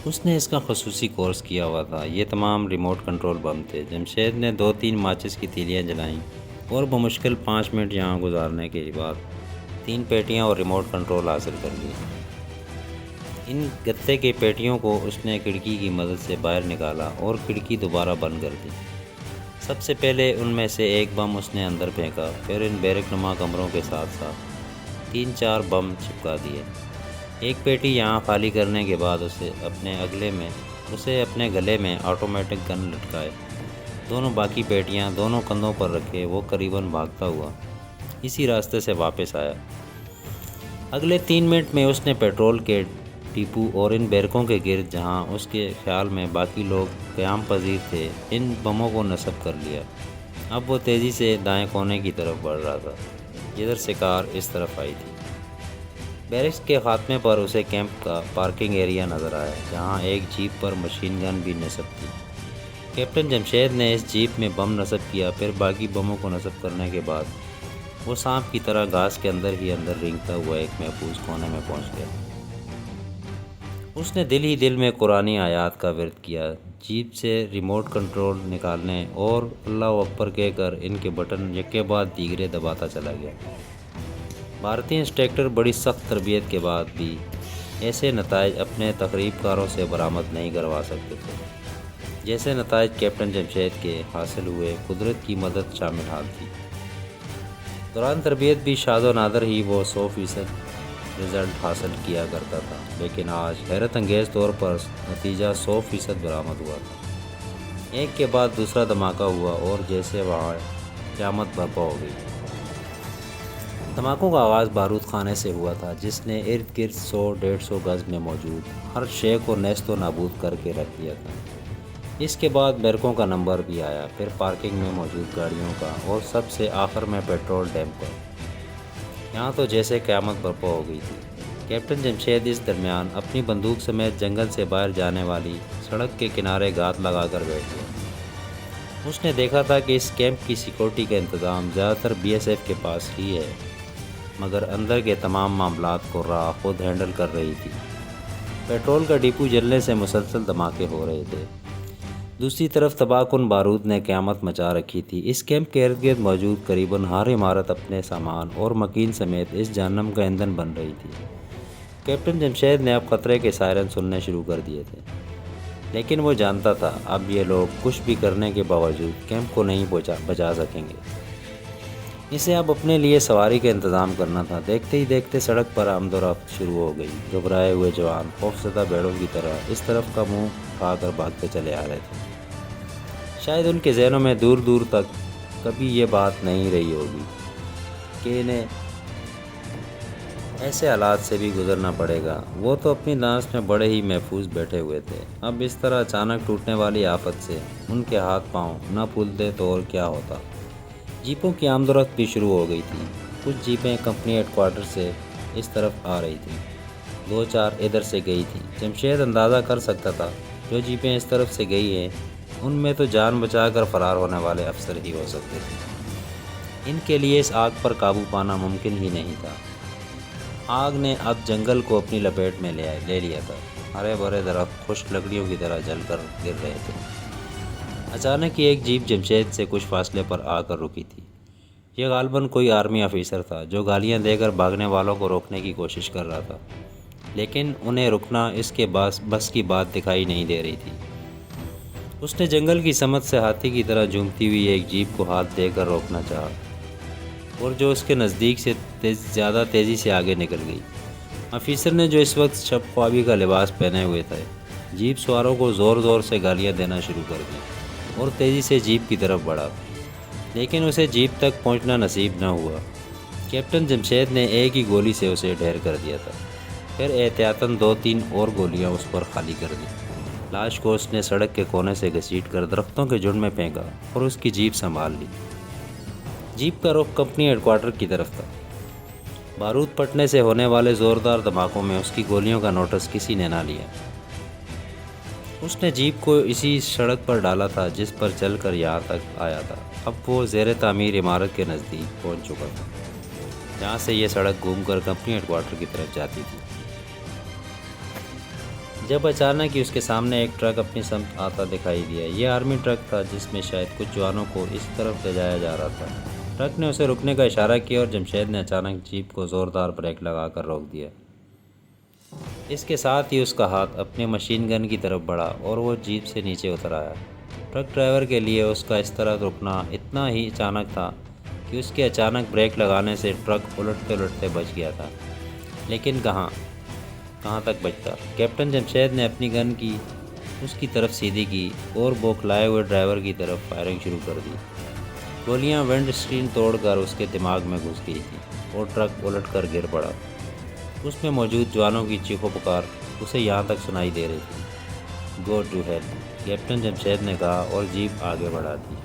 اس نے اس کا خصوصی کورس کیا ہوا تھا۔ یہ تمام ریموٹ کنٹرول بم تھے۔ جمشید نے 2-3 ماچس کی تیلیاں جلائیں اور بمشکل 5 منٹ یہاں گزارنے کے بعد 3 پیٹیاں اور ریموٹ کنٹرول حاصل کر لی۔ ان گتے کی پیٹیوں کو اس نے کھڑکی کی مدد سے باہر نکالا اور کھڑکی دوبارہ بند کر دی۔ سب سے پہلے ان میں سے ایک بم اس نے اندر پھینکا، پھر ان بیرک نما کمروں کے ساتھ ساتھ 3-4 بم چپکا دیے۔ ایک پیٹی یہاں خالی کرنے کے بعد اسے اپنے گلے میں آٹومیٹک گن لٹکائے۔ دونوں باقی پیٹیاں دونوں کندھوں پر رکھے وہ قریباً بھاگتا ہوا اسی راستے سے واپس آیا۔ اگلے 3 منٹ میں اس نے پیٹرول کے ڈپو اور ان بیرکوں کے گرد، جہاں اس کے خیال میں باقی لوگ قیام پذیر تھے، ان بموں کو نصب کر لیا۔ اب وہ تیزی سے دائیں کونے کی طرف بڑھ رہا تھا، جدھر سے کار اس طرف آئی تھی۔ بیرکس کے خاتمے پر اسے کیمپ کا پارکنگ ایریا نظر آیا، جہاں ایک جیپ پر مشین گن بھی نصب تھی۔ کیپٹن جمشید نے اس جیپ میں بم نصب کیا، پھر باقی بموں کو نصب کرنے کے بعد وہ سانپ کی طرح گھاس کے اندر ہی اندر رینگتا ہوا ایک محفوظ کونے میں پہنچ گیا۔ اس نے دل ہی دل میں قرآنی آیات کا ورد کیا، جیپ سے ریموٹ کنٹرول نکالنے اور اللہ اکبر کہہ کر ان کے بٹن یکے بعد دیگرے دباتا چلا گیا۔ بھارتی انسٹرکٹر بڑی سخت تربیت کے بعد بھی ایسے نتائج اپنے تخریب کاروں سے برآمد نہیں کروا سکتے تھے، جیسے نتائج کیپٹن جمشید کے حاصل ہوئے۔ قدرت کی مدد شامل حال تھی۔ دوران تربیت بھی شاذ و نادر ہی وہ 100% رزلٹ حاصل کیا کرتا تھا، لیکن آج حیرت انگیز طور پر نتیجہ 100% برآمد ہوا تھا۔ ایک کے بعد دوسرا دھماکہ ہوا اور جیسے وہاں قیامت برپا ہو گئی۔ دھماکوں کا آغاز بارود خانے سے ہوا تھا، جس نے ارد گرد 100-150 گز میں موجود ہر شے کو نیست و نابود کر کے رکھ دیا تھا۔ اس کے بعد بیرکوں کا نمبر بھی آیا، پھر پارکنگ میں موجود گاڑیوں کا، اور سب سے آخر میں پیٹرول ڈیم کا۔ یہاں تو جیسے قیامت برپا ہو گئی تھی۔ کیپٹن جمشید اس درمیان اپنی بندوق سمیت جنگل سے باہر جانے والی سڑک کے کنارے گھات لگا کر بیٹھ گیا۔ اس نے دیکھا تھا کہ اس کیمپ کی سیکورٹی کا انتظام زیادہ تر BSF کے پاس ہی ہے، مگر اندر کے تمام معاملات کو راہ خود ہینڈل کر رہی تھی۔ پیٹرول کا ڈپو جلنے سے مسلسل دھماکے ہو رہے تھے۔ دوسری طرف تباہ کن بارود نے قیامت مچا رکھی تھی۔ اس کیمپ کے ارد گرد موجود قریباً ہر عمارت اپنے سامان اور مکین سمیت اس جہنم کا ایندھن بن رہی تھی۔ کیپٹن جمشید نے اب خطرے کے سائرن سننے شروع کر دیے تھے، لیکن وہ جانتا تھا اب یہ لوگ کچھ بھی کرنے کے باوجود کیمپ کو نہیں بچا سکیں گے۔ اسے اب اپنے لیے سواری کا انتظام کرنا تھا۔ دیکھتے ہی دیکھتے سڑک پر آمد و رفت شروع ہو گئی۔ گھبرائے ہوئے جوان خوفزدہ بھیڑوں کی طرح اس طرف کا منہ اٹھا کر بھاگتے چلے آ رہے تھے۔ شاید ان کے ذہنوں میں دور دور تک کبھی یہ بات نہیں رہی ہوگی کہ انہیں ایسے حالات سے بھی گزرنا پڑے گا۔ وہ تو اپنی دانست میں بڑے ہی محفوظ بیٹھے ہوئے تھے، اب اس طرح اچانک ٹوٹنے والی آفت سے ان کے ہاتھ پاؤں نہ پھولتے تو اور کیا ہوتا۔ جیپوں کی آمد و رفت بھی شروع ہو گئی تھی۔ کچھ جیپیں کمپنی ہیڈ کوارٹر سے اس طرف آ رہی تھیں، 2-4 ادھر سے گئی تھیں۔ جمشید اندازہ کر سکتا تھا جو جیپیں اس طرف سے گئی ہیں ان میں تو جان بچا کر فرار ہونے والے افسر ہی ہو سکتے تھے۔ ان کے لیے اس آگ پر قابو پانا ممکن ہی نہیں تھا۔ آگ نے اب جنگل کو اپنی لپیٹ میں لے لیا تھا۔ ہرے بھرے درخت خشک لکڑیوں کی طرح جل کر گر رہے تھے۔ اچانک ہی ایک جیپ جمشید سے کچھ فاصلے پر آ کر رکی تھی۔ یہ غالباً کوئی آرمی آفیسر تھا جو گالیاں دے کر بھاگنے والوں کو روکنے کی کوشش کر رہا تھا، لیکن انہیں رکنا اس کے بس کی بات دکھائی نہیں دے رہی تھی۔ اس نے جنگل کی سمت سے ہاتھی کی طرح جھومتی ہوئی ایک جیپ کو ہاتھ دے کر روکنا چاہا، اور جو اس کے نزدیک سے زیادہ تیزی سے آگے نکل گئی۔ آفیسر نے جو اس وقت شب خوابی کا لباس پہنے ہوئے تھے، جیپ سواروں کو زور زور سے گالیاں دینا شروع کر دی اور تیزی سے جیپ کی طرف بڑھا، لیکن اسے جیپ تک پہنچنا نصیب نہ ہوا۔ کیپٹن جمشید نے ایک ہی گولی سے اسے ڈھیر کر دیا تھا، پھر احتیاطاً 2-3 اور گولیاں اس پر خالی کر دیں۔ لاش کو اس نے سڑک کے کونے سے گھسیٹ کر درختوں کے جھنڈ میں پھینکا اور اس کی جیپ سنبھال لی۔ جیپ کا رخ کمپنی ہیڈ کوارٹر کی طرف تھا۔ بارود پھٹنے سے ہونے والے زوردار دھماکوں میں اس کی گولیوں کا نوٹس کسی نے نہ لیا۔ اس نے جیپ کو اسی سڑک پر ڈالا تھا جس پر چل کر یہاں تک آیا تھا۔ اب وہ زیر تعمیر عمارت کے نزدیک پہنچ چکا تھا، جہاں سے یہ سڑک گھوم کر کمپنی ہیڈ کوارٹر کی طرف جاتی تھی۔ جب اچانک ہی اس کے سامنے ایک ٹرک اپنی سمت آتا دکھائی دیا۔ یہ آرمی ٹرک تھا جس میں شاید کچھ جوانوں کو اس طرف لے جایا جا رہا تھا۔ ٹرک نے اسے رکنے کا اشارہ کیا اور جمشید نے اچانک جیپ کو زوردار بریک لگا کر روک دیا۔ اس کے ساتھ ہی اس کا ہاتھ اپنے مشین گن کی طرف بڑھا اور وہ جیپ سے نیچے اتر آیا۔ ٹرک ڈرائیور کے لیے اس کا اس طرح رکنا اتنا ہی اچانک تھا کہ اس کے اچانک بریک لگانے سے ٹرک الٹتے الٹتے بچ گیا تھا، لیکن کہاں تک بچتا۔ کیپٹن جمشید نے اپنی گن کی اس کی طرف سیدھی کی اور بوکھلائے ہوئے ڈرائیور کی طرف فائرنگ شروع کر دی۔ گولیاں ونڈ اسکرین توڑ کر اس کے دماغ میں گھس گئی تھیں اور ٹرک الٹ کر گر پڑا۔ اس میں موجود جوانوں کی چیخو پکار اسے یہاں تک سنائی دے رہی تھی۔ Go to hell, captain Jamshed نے کہا اور جیپ آگے بڑھا دی۔